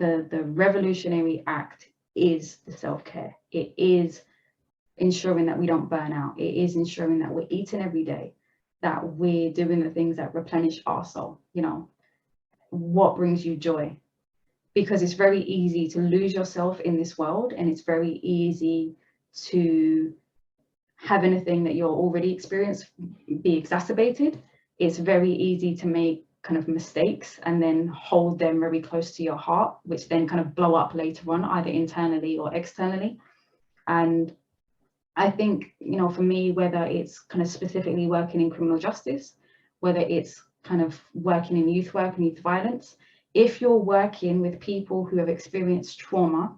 the revolutionary act is the self-care. It is ensuring that we don't burn out. It is ensuring that we're eating every day, that we're doing the things that replenish our soul. You know, what brings you joy? Because it's very easy to lose yourself in this world, and it's very easy to have anything that you're already experienced be exacerbated. It's very easy to make kind of mistakes and then hold them very close to your heart, which then kind of blow up later on, either internally or externally. And I think, you know, for me, whether it's kind of specifically working in criminal justice, whether it's kind of working in youth work and youth violence, if you're working with people who have experienced trauma,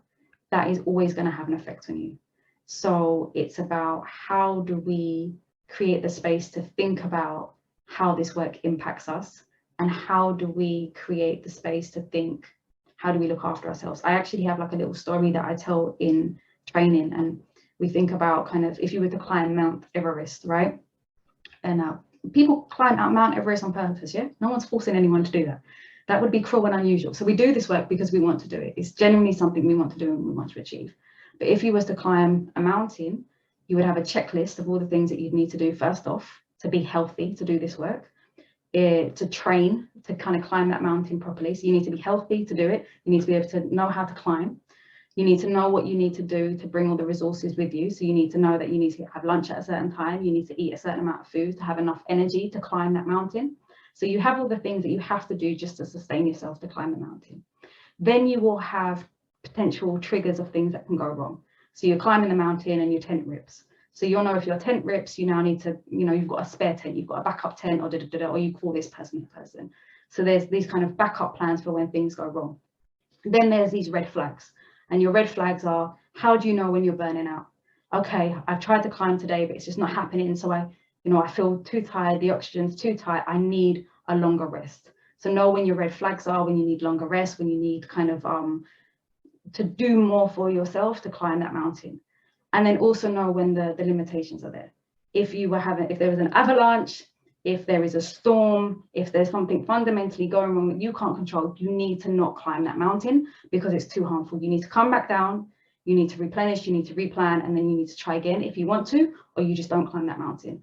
that is always going to have an effect on you. So it's about, how do we create the space to think about how this work impacts us, and how do we create the space to think, how do we look after ourselves? I actually have like a little story that I tell in training, and we think about kind of, if you were to climb Mount Everest, right? And people climb out Mount Everest on purpose, yeah? No one's forcing anyone to do that. That would be cruel and unusual. So we do this work because we want to do it. It's genuinely something we want to do and we want to achieve. But if you was to climb a mountain, you would have a checklist of all the things that you'd need to do first off to be healthy, to do this work, to train, to kind of climb that mountain properly. So you need to be healthy to do it. You need to be able to know how to climb. You need to know what you need to do to bring all the resources with you. So you need to know that you need to have lunch at a certain time. You need to eat a certain amount of food to have enough energy to climb that mountain. So you have all the things that you have to do just to sustain yourself to climb the mountain. Then you will have potential triggers of things that can go wrong. So you're climbing the mountain and your tent rips. So you'll know if your tent rips, you now need to, you know, you've got a spare tent, you've got a backup tent, or you call this person. So there's these kind of backup plans for when things go wrong. Then there's these red flags. And your red flags are, how do you know when you're burning out? Okay, I've tried to climb today, but it's just not happening. So I feel too tired, the oxygen's too tight, I need a longer rest. So know when your red flags are, when you need longer rest, when you need kind of to do more for yourself to climb that mountain. And then also know when the limitations are there. If there was an avalanche, if there is a storm, if there's something fundamentally going wrong that you can't control, you need to not climb that mountain because it's too harmful. You need to come back down, you need to replenish, you need to replan, and then you need to try again if you want to, or you just don't climb that mountain.